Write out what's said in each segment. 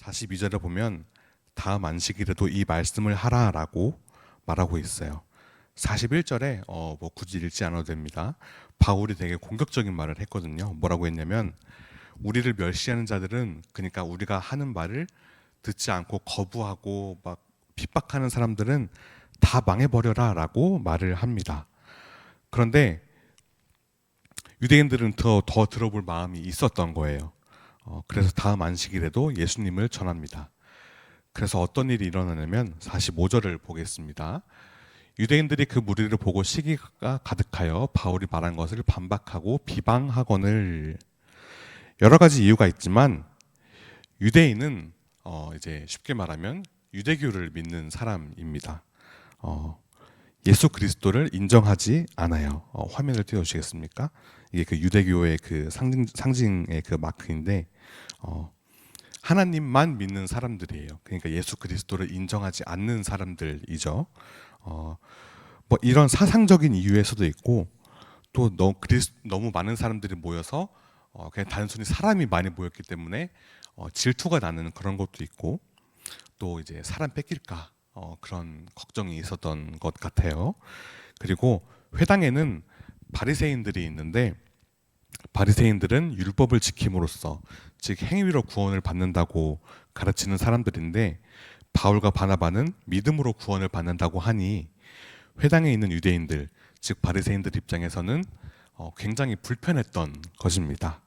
42절에 보면 다음 안식일에도 이 말씀을 하라라고 말하고 있어요. 41절에 뭐 굳이 읽지 않아도 됩니다. 바울이 되게 공격적인 말을 했거든요. 뭐라고 했냐면 우리를 멸시하는 자들은, 그러니까 우리가 하는 말을 듣지 않고 거부하고 막 핍박하는 사람들은 다 망해버려라 라고 말을 합니다. 그런데 유대인들은 더 들어볼 마음이 있었던 거예요. 그래서 다음 안식일에도 예수님을 전합니다. 그래서 어떤 일이 일어나냐면 45절을 보겠습니다. 유대인들이 그 무리를 보고 시기가 가득하여 바울이 말한 것을 반박하고 비방하거늘. 여러 가지 이유가 있지만 유대인은 이제 쉽게 말하면 유대교를 믿는 사람입니다. 예수 그리스도를 인정하지 않아요. 화면을 띄워주시겠습니까? 이게 그 유대교의 그 상징의 그 마크인데 하나님만 믿는 사람들이에요. 그러니까 예수 그리스도를 인정하지 않는 사람들이죠. 뭐 이런 사상적인 이유일 수도 있고, 또 너무 많은 사람들이 모여서 그냥 단순히 사람이 많이 모였기 때문에 질투가 나는 그런 것도 있고, 또 이제 사람 뺏길까 그런 걱정이 있었던 것 같아요. 그리고 회당에는 바리새인들이 있는데, 바리새인들은 율법을 지킴으로써, 즉 행위로 구원을 받는다고 가르치는 사람들인데, 바울과 바나바는 믿음으로 구원을 받는다고 하니 회당에 있는 유대인들, 즉 바리새인들 입장에서는 굉장히 불편했던 것입니다.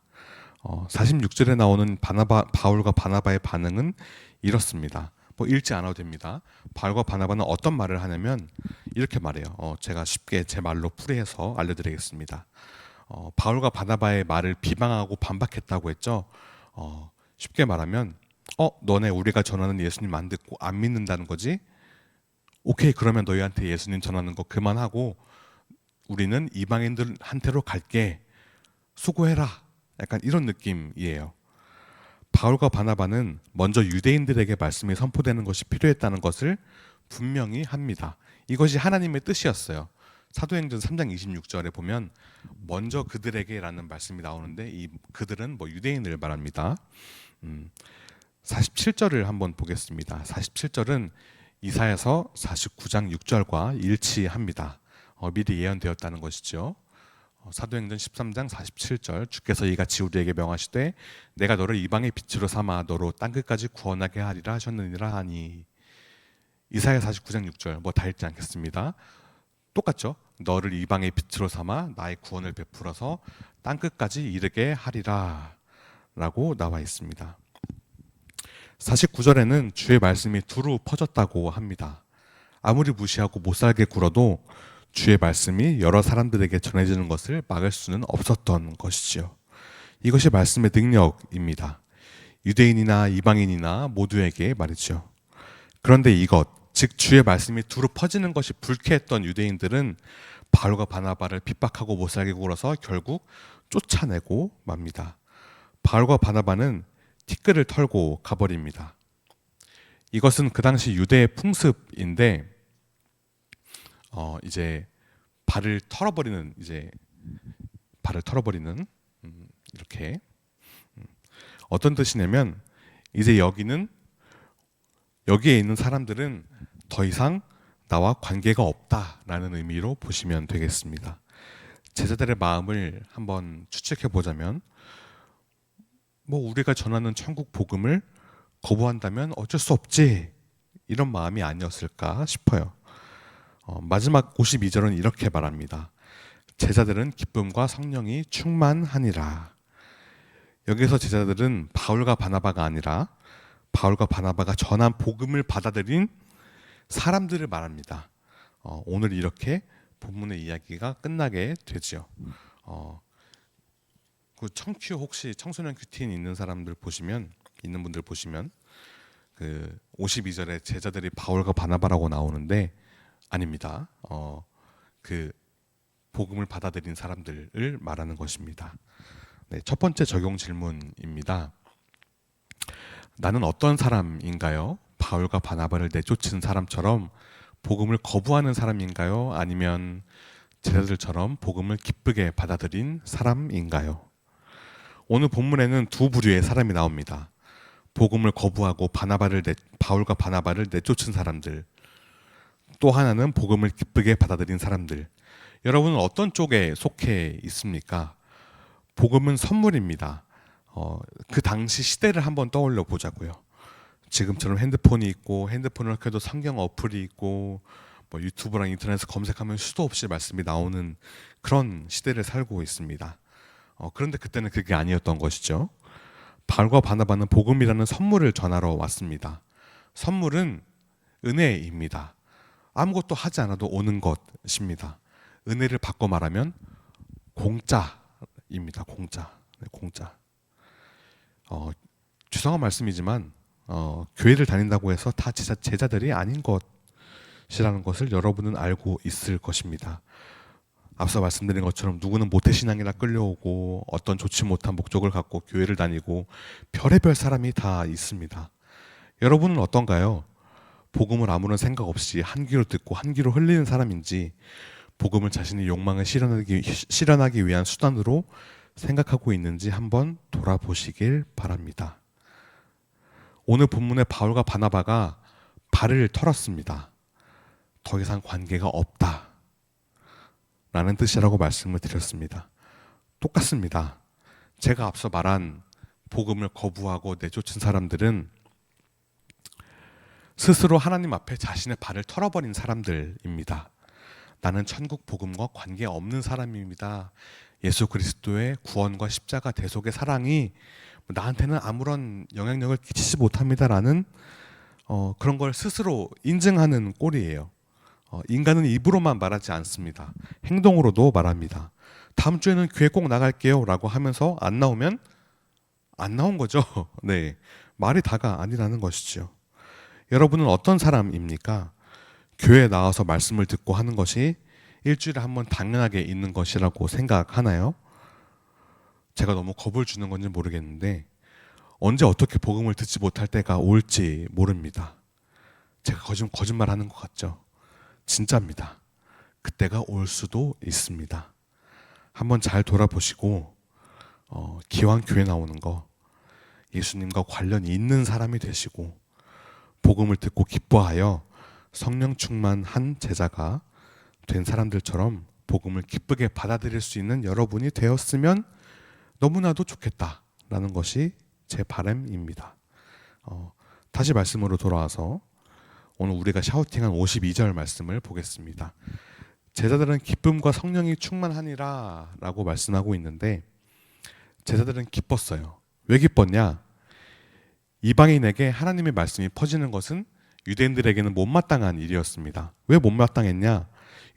46절에 나오는 바울과 바나바의 반응은 이렇습니다. 뭐 읽지 않아도 됩니다. 바울과 바나바는 어떤 말을 하냐면 이렇게 말해요. 제가 쉽게 제 말로 풀이해서 알려드리겠습니다. 바울과 바나바의 말을 비방하고 반박했다고 했죠. 쉽게 말하면 너네 우리가 전하는 예수님 안 듣고 안 믿는다는 거지? 오케이, 그러면 너희한테 예수님 전하는 거 그만하고 우리는 이방인들한테로 갈게. 수고해라. 약간 이런 느낌이에요. 바울과 바나바는 먼저 유대인들에게 말씀이 선포되는 것이 필요했다는 것을 분명히 합니다. 이것이 하나님의 뜻이었어요. 사도행전 3장 26절에 보면 먼저 그들에게라는 말씀이 나오는데, 이 그들은 뭐 유대인을 말합니다. 47절을 한번 보겠습니다. 47절은 이사야서 49장 6절과 일치합니다. 미리 예언되었다는 것이죠. 사도행전 13장 47절, 주께서 이같이 우리에게 명하시되 내가 너를 이방의 빛으로 삼아 너로 땅끝까지 구원하게 하리라 하셨느니라 하니. 이사야 49장 6절 뭐 다 읽지 않겠습니다. 똑같죠. 너를 이방의 빛으로 삼아 나의 구원을 베풀어서 땅끝까지 이르게 하리라 라고 나와 있습니다. 49절에는 주의 말씀이 두루 퍼졌다고 합니다. 아무리 무시하고 못살게 굴어도 주의 말씀이 여러 사람들에게 전해지는 것을 막을 수는 없었던 것이지요. 이것이 말씀의 능력입니다. 유대인이나 이방인이나 모두에게 말이죠. 그런데 이것, 즉 주의 말씀이 두루 퍼지는 것이 불쾌했던 유대인들은 바울과 바나바를 핍박하고 못살게 굴어서 결국 쫓아내고 맙니다. 바울과 바나바는 티끌을 털고 가버립니다. 이것은 그 당시 유대의 풍습인데, 이제 발을 털어버리는 이렇게 어떤 뜻이냐면, 이제 여기에 있는 사람들은 더 이상 나와 관계가 없다라는 의미로 보시면 되겠습니다. 제자들의 마음을 한번 추측해 보자면, 뭐 우리가 전하는 천국 복음을 거부한다면 어쩔 수 없지, 이런 마음이 아니었을까 싶어요. 마지막 52절은 이렇게 말합니다. 제자들은 기쁨과 성령이 충만하니라. 여기서 제자들은 바울과 바나바가 아니라 바울과 바나바가 전한 복음을 받아들인 사람들을 말합니다. 오늘 이렇게 본문의 이야기가 끝나게 되죠. 그 청큐, 혹시 청소년 큐티인 있는 분들 보시면 그 52절에 제자들이 바울과 바나바라고 나오는데 아닙니다. 그 복음을 받아들인 사람들을 말하는 것입니다. 네, 첫 번째 적용 질문입니다. 나는 어떤 사람인가요? 바울과 바나바를 내쫓은 사람처럼 복음을 거부하는 사람인가요? 아니면 제자들처럼 복음을 기쁘게 받아들인 사람인가요? 오늘 본문에는 두 부류의 사람이 나옵니다. 복음을 거부하고 바울과 바나바를 내쫓은 사람들, 또 하나는 복음을 기쁘게 받아들인 사람들. 여러분은 어떤 쪽에 속해 있습니까? 복음은 선물입니다. 그 당시 시대를 한번 떠올려 보자고요. 지금처럼 핸드폰이 있고 핸드폰을 켜도 성경 어플이 있고 뭐 유튜브랑 인터넷에서 검색하면 수도 없이 말씀이 나오는 그런 시대를 살고 있습니다. 그런데 그때는 그게 아니었던 것이죠. 바울과 바나바는 복음이라는 선물을 전하러 왔습니다. 선물은 은혜입니다. 아무것도 하지 않아도 오는 것입니다. 은혜를 바꿔 말하면 공짜입니다. 공짜. 네, 공짜. 죄송한 말씀이지만 교회를 다닌다고 해서 다 제자들이 아닌 것이라는 것을 여러분은 알고 있을 것입니다. 앞서 말씀드린 것처럼 누구는 모태신앙이라 끌려오고 어떤 좋지 못한 목적을 갖고 교회를 다니고 별의별 사람이 다 있습니다. 여러분은 어떤가요? 복음을 아무런 생각 없이 한 귀로 듣고 한 귀로 흘리는 사람인지 복음을 자신의 욕망을 실현하기 위한 수단으로 생각하고 있는지 한번 돌아보시길 바랍니다. 오늘 본문의 바울과 바나바가 발을 털었습니다. 더 이상 관계가 없다 라는 뜻이라고 말씀을 드렸습니다. 똑같습니다. 제가 앞서 말한 복음을 거부하고 내쫓은 사람들은 스스로 하나님 앞에 자신의 발을 털어버린 사람들입니다. 나는 천국 복음과 관계없는 사람입니다. 예수 그리스도의 구원과 십자가 대속의 사랑이 나한테는 아무런 영향력을 끼치지 못합니다라는 그런 걸 스스로 인증하는 꼴이에요. 인간은 입으로만 말하지 않습니다. 행동으로도 말합니다. 다음 주에는 교회 꼭 나갈게요 라고 하면서 안 나오면 안 나온 거죠. 네, 말이 다가 아니라는 것이죠. 여러분은 어떤 사람입니까? 교회에 나와서 말씀을 듣고 하는 것이 일주일에 한 번 당연하게 있는 것이라고 생각하나요? 제가 너무 겁을 주는 건지 모르겠는데 언제 어떻게 복음을 듣지 못할 때가 올지 모릅니다. 제가 거짓말하는 것 같죠? 진짜입니다. 그때가 올 수도 있습니다. 한번 잘 돌아보시고 기왕 교회 나오는 거 예수님과 관련이 있는 사람이 되시고 복음을 듣고 기뻐하여 성령 충만한 제자가 된 사람들처럼 복음을 기쁘게 받아들일 수 있는 여러분이 되었으면 너무나도 좋겠다라는 것이 제 바람입니다. 다시 말씀으로 돌아와서 오늘 우리가 샤우팅한 52절 말씀을 보겠습니다. 제자들은 기쁨과 성령이 충만하니라 라고 말씀하고 있는데 제자들은 기뻤어요. 왜 기뻤냐? 이방인에게 하나님의 말씀이 퍼지는 것은 유대인들에게는 못마땅한 일이었습니다. 왜 못마땅했냐?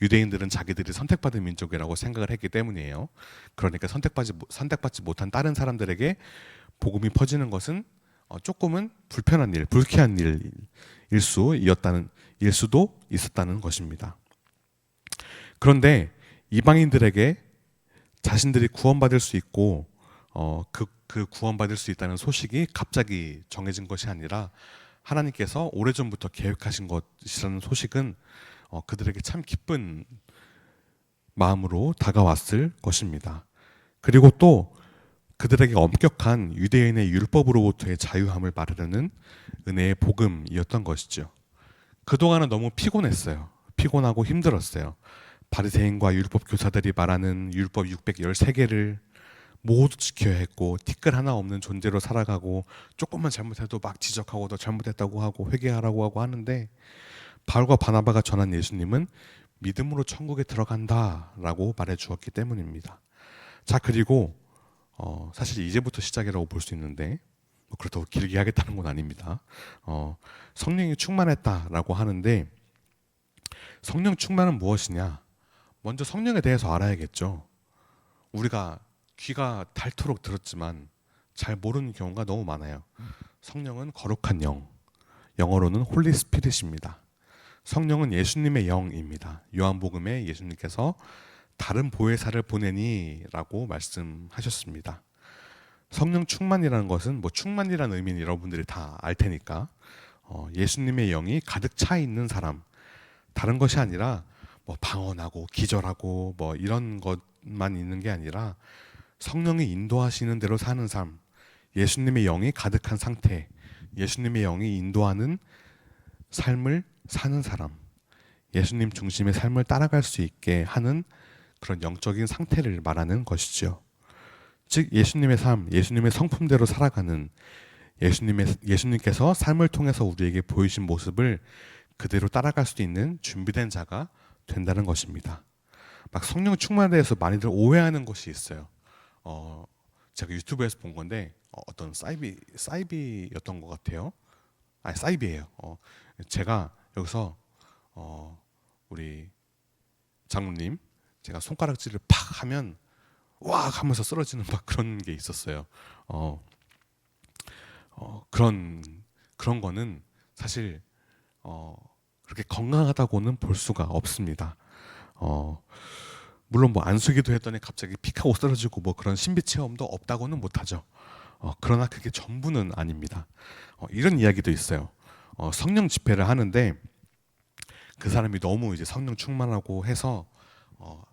유대인들은 자기들이 선택받은 민족이라고 생각을 했기 때문이에요. 그러니까 선택받지 못한 다른 사람들에게 복음이 퍼지는 것은 조금은 불편한 일, 불쾌한 일일 수도 있었다는 것입니다. 그런데 이방인들에게 자신들이 구원받을 수 있고 그 구원받을 수 있다는 소식이 갑자기 정해진 것이 아니라 하나님께서 오래전부터 계획하신 것이라는 소식은 그들에게 참 기쁜 마음으로 다가왔을 것입니다. 그리고 또 그들에게 엄격한 유대인의 율법으로부터의 자유함을 말하려는 은혜의 복음이었던 것이죠. 그동안은 너무 피곤했어요. 피곤하고 힘들었어요. 바리새인과 율법 교사들이 말하는 율법 613개를 모두 지켜야 했고 티끌 하나 없는 존재로 살아가고 조금만 잘못해도 막 지적하고 너 잘못했다고 하고 회개하라고 하고 하는데 바울과 바나바가 전한 예수님은 믿음으로 천국에 들어간다라고 말해 주었기 때문입니다. 자, 그리고 사실 이제부터 시작이라고 볼 수 있는데 그렇다고 길게 하겠다는 건 아닙니다. 성령이 충만했다라고 하는데 성령 충만은 무엇이냐? 먼저 성령에 대해서 알아야겠죠. 우리가 귀가 닳도록 들었지만 잘 모르는 경우가 너무 많아요. 성령은 거룩한 영, 영어로는 홀리 스피릿입니다. 성령은 예수님의 영입니다. 요한복음에 예수님께서 다른 보혜사를 보내니 라고 말씀하셨습니다. 성령 충만이라는 것은 충만이라는 의미는 여러분들이 다 알 테니까 예수님의 영이 가득 차 있는 사람, 다른 것이 아니라 방언하고 기절하고 이런 것만 있는 게 아니라 성령이 인도하시는 대로 사는 삶, 예수님의 영이 가득한 상태, 예수님의 영이 인도하는 삶을 사는 사람, 예수님 중심의 삶을 따라갈 수 있게 하는 그런 영적인 상태를 말하는 것이죠. 즉 예수님의 삶, 예수님의 성품대로 살아가는 예수님께서 삶을 통해서 우리에게 보이신 모습을 그대로 따라갈 수 있는 준비된 자가 된다는 것입니다. 막 성령 충만에 대해서 많이들 오해하는 것이 있어요. 제가 유튜브에서 본 건데 어떤 사이비였던 것 같아요. 아니 사이비예요. 제가 여기서 우리 장로님 제가 손가락질을 팍 하면 와 하면서 쓰러지는 막 그런 게 있었어요. 그런 거는 사실 그렇게 건강하다고는 볼 수가 없습니다. 물론 뭐 안수기도 했더니 갑자기 픽하고 쓰러지고 뭐 그런 신비 체험도 없다고는 못하죠. 그러나 그게 전부는 아닙니다. 이런 이야기도 있어요. 성령 집회를 하는데 그 사람이 너무 이제 성령 충만하고 해서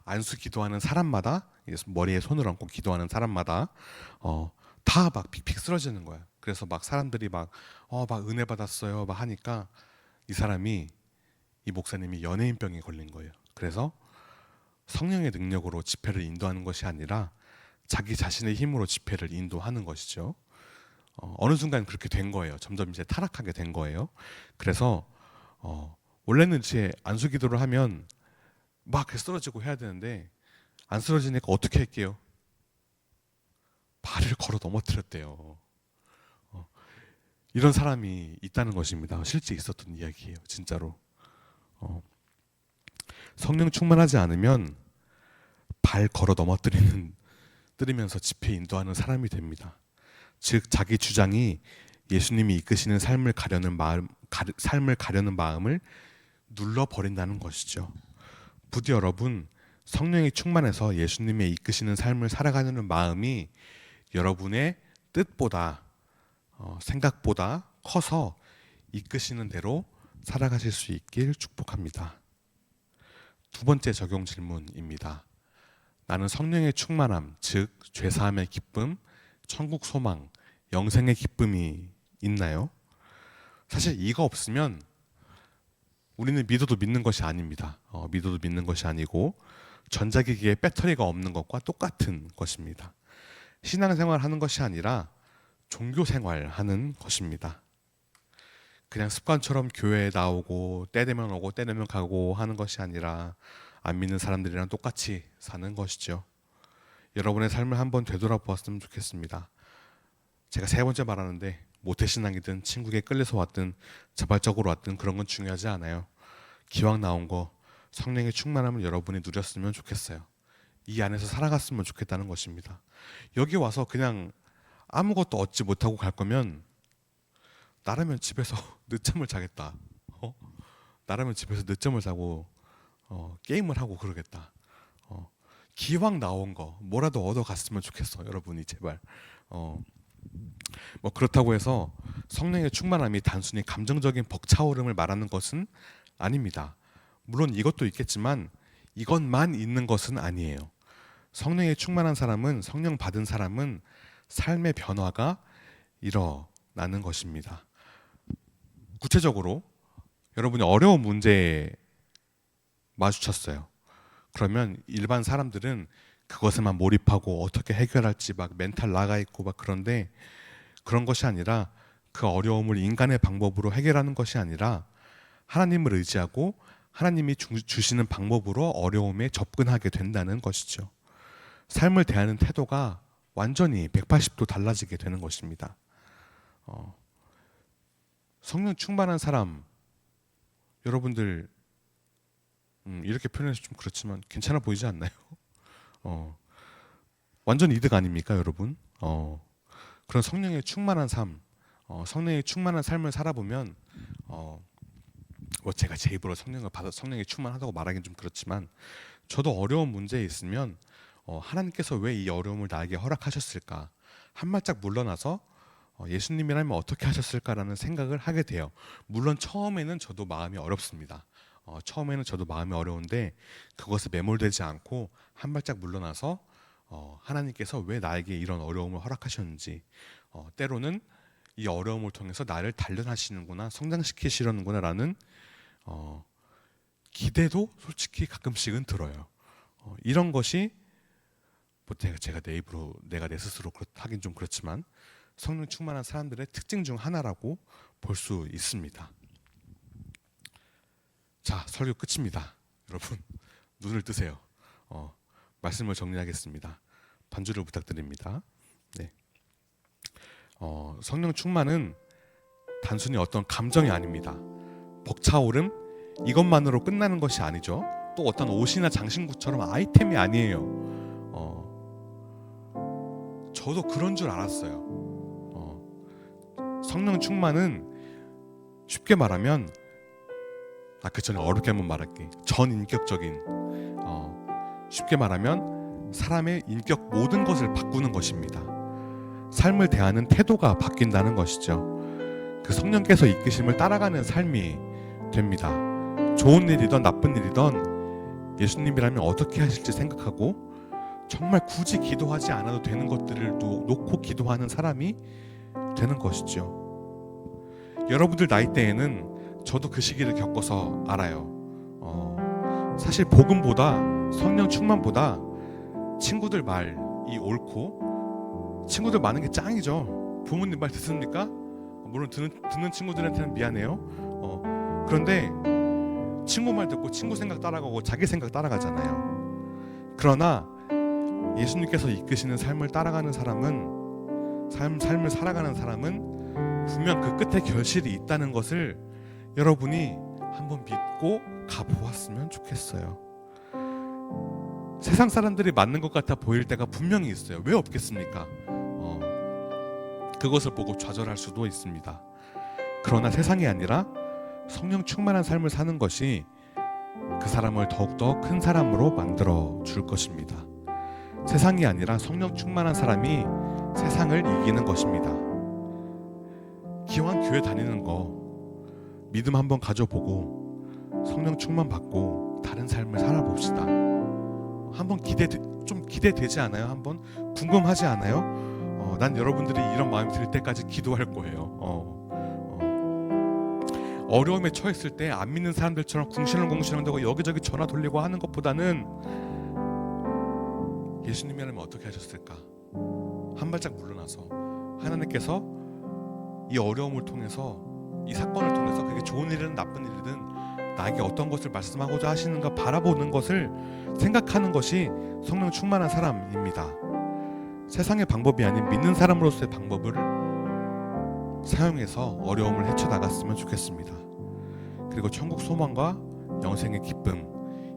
안수 기도하는 사람마다 머리에 손을 얹고 기도하는 사람마다 다 막 픽픽 쓰러지는 거야. 그래서 막 사람들이 막 은혜 받았어요 막 하니까 이 목사님이 연예인병에 걸린 거예요. 그래서 성령의 능력으로 집회를 인도하는 것이 아니라 자기 자신의 힘으로 집회를 인도하는 것이죠. 어느 순간 그렇게 된 거예요. 점점 이제 타락하게 된 거예요. 그래서 원래는 제 안수 기도를 하면 막 쓰러지고 해야 되는데 안 쓰러지니까 어떻게 할게요? 발을 걸어 넘어뜨렸대요. 이런 사람이 있다는 것입니다. 실제 있었던 이야기예요. 진짜로. 성령 충만하지 않으면 발 걸어 뜨리면서 집회 인도하는 사람이 됩니다. 즉 자기 주장이 예수님이 이끄시는 삶을 가려는 마음을 눌러버린다는 것이죠. 부디 여러분 성령이 충만해서 예수님의 이끄시는 삶을 살아가는 마음이 여러분의 뜻보다 생각보다 커서 이끄시는 대로 살아가실 수 있길 축복합니다. 두 번째 적용 질문입니다. 나는 성령의 충만함, 즉 죄사함의 기쁨, 천국 소망, 영생의 기쁨이 있나요? 사실 이거 없으면 우리는 믿어도 믿는 것이 아닙니다. 믿어도 믿는 것이 아니고 전자기기에 배터리가 없는 것과 똑같은 것입니다. 신앙생활 하는 것이 아니라 종교생활 하는 것입니다. 그냥 습관처럼 교회에 나오고 때 되면 오고 때 되면 가고 하는 것이 아니라 안 믿는 사람들이랑 똑같이 사는 것이죠. 여러분의 삶을 한번 되돌아보았으면 좋겠습니다. 제가 세 번째 말하는데 모태신앙이든 친구에게 끌려서 왔든 자발적으로 왔든 그런 건 중요하지 않아요. 기왕 나온 거 성령의 충만함을 여러분이 누렸으면 좋겠어요. 이 안에서 살아갔으면 좋겠다는 것입니다. 여기 와서 그냥 아무것도 얻지 못하고 갈 거면 나라면 집에서 늦잠을 자겠다. 나라면 집에서 늦잠을 자고 게임을 하고 그러겠다. 기왕 나온 거 뭐라도 얻어 갔으면 좋겠어. 여러분이 제발. 뭐 그렇다고 해서 성령의 충만함이 단순히 감정적인 벅차오름을 말하는 것은 아닙니다. 물론 이것도 있겠지만 이것만 있는 것은 아니에요. 성령의 충만한 사람은 성령 받은 사람은 삶의 변화가 일어나는 것입니다. 구체적으로 여러분이 어려운 문제에 마주쳤어요. 그러면 일반 사람들은 그것에만 몰입하고 어떻게 해결할지 막 멘탈 나가 있고 막 그런데 그런 것이 아니라 그 어려움을 인간의 방법으로 해결하는 것이 아니라 하나님을 의지하고 하나님이 주시는 방법으로 어려움에 접근하게 된다는 것이죠. 삶을 대하는 태도가 완전히 180도 달라지게 되는 것입니다. 성령 충만한 사람 여러분들 이렇게 표현해서 좀 그렇지만 괜찮아 보이지 않나요? 완전 이득 아닙니까 여러분? 그런 성령의 충만한 삶 성령의 충만한 삶을 살아보면 뭐 제가 제 입으로 성령을 받아 성령이 충만하다고 말하기는 좀 그렇지만 저도 어려운 문제에 있으면 하나님께서 왜 이 어려움을 나에게 허락하셨을까 한 발짝 물러나서 예수님이라면 어떻게 하셨을까라는 생각을 하게 돼요. 물론 처음에는 저도 마음이 어렵습니다. 처음에는 저도 마음이 어려운데 그것에 매몰되지 않고 한 발짝 물러나서 하나님께서 왜 나에게 이런 어려움을 허락하셨는지 때로는 이 어려움을 통해서 나를 단련하시는구나, 성장시키시려는구나라는 기대도 솔직히 가끔씩은 들어요. 이런 것이 뭐 제가 내 입으로 내가 내 스스로 하긴 좀 그렇지만 성령 충만한 사람들의 특징 중 하나라고 볼 수 있습니다. 자, 설교 끝입니다. 여러분 눈을 뜨세요. 말씀을 정리하겠습니다. 반주를 부탁드립니다. 네. 성령 충만은 단순히 어떤 감정이 아닙니다. 벅차오름 이것만으로 끝나는 것이 아니죠. 또 어떤 옷이나 장신구처럼 아이템이 아니에요. 저도 그런 줄 알았어요. 성령 충만은 쉽게 말하면 그 전에 어렵게 한번 말할게. 전인격적인 쉽게 말하면 사람의 인격 모든 것을 바꾸는 것입니다. 삶을 대하는 태도가 바뀐다는 것이죠. 그 성령께서 이끄심을 따라가는 삶이 됩니다. 좋은 일이든 나쁜 일이든 예수님이라면 어떻게 하실지 생각하고 정말 굳이 기도하지 않아도 되는 것들을 놓고 기도하는 사람이 되는 것이죠. 여러분들 나이대에는 저도 그 시기를 겪어서 알아요. 사실 복음보다 성령 충만보다 친구들 말이 옳고 친구들 많은 게 짱이죠. 부모님 말 듣습니까? 물론 듣는 친구들한테는 미안해요. 그런데 친구 말 듣고 친구 생각 따라가고 자기 생각 따라가잖아요. 그러나 예수님께서 이끄시는 삶을 따라가는 사람은 삶을 살아가는 사람은 분명 그 끝에 결실이 있다는 것을 여러분이 한번 믿고 가보았으면 좋겠어요. 세상 사람들이 맞는 것 같아 보일 때가 분명히 있어요. 왜 없겠습니까? 그것을 보고 좌절할 수도 있습니다. 그러나 세상이 아니라 성령 충만한 삶을 사는 것이 그 사람을 더욱더 큰 사람으로 만들어 줄 것입니다. 세상이 아니라 성령 충만한 사람이 세상을 이기는 것입니다. 기왕 교회 다니는 거 믿음 한번 가져보고 성령 충만 받고 다른 삶을 살아봅시다. 한번 좀 기대되지 않아요? 한번 궁금하지 않아요? 난 여러분들이 이런 마음이 들 때까지 기도할 거예요. 어려움에 처했을 때 안 믿는 사람들처럼 궁시렁궁시렁대고 여기저기 전화 돌리고 하는 것보다는 예수님이라면 어떻게 하셨을까? 한 발짝 물러나서 하나님께서 이 어려움을 통해서 이 사건을 통해서 그게 좋은 일이든 나쁜 일이든 나에게 어떤 것을 말씀하고자 하시는가 바라보는 것을 생각하는 것이 성령 충만한 사람입니다. 세상의 방법이 아닌 믿는 사람으로서의 방법을 사용해서 어려움을 헤쳐나갔으면 좋겠습니다. 그리고 천국 소망과 영생의 기쁨,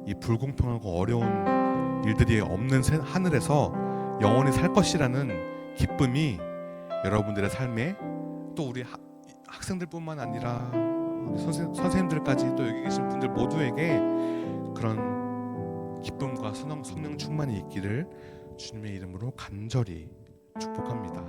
이 불공평하고 어려운 일들이 없는 하늘에서 영원히 살 것이라는 기쁨이 여러분들의 삶에 또 우리 학생들뿐만 아니라 선생님들까지 또 여기 계신 분들 모두에게 그런 기쁨과 성령 충만이 있기를 주님의 이름으로 간절히 축복합니다.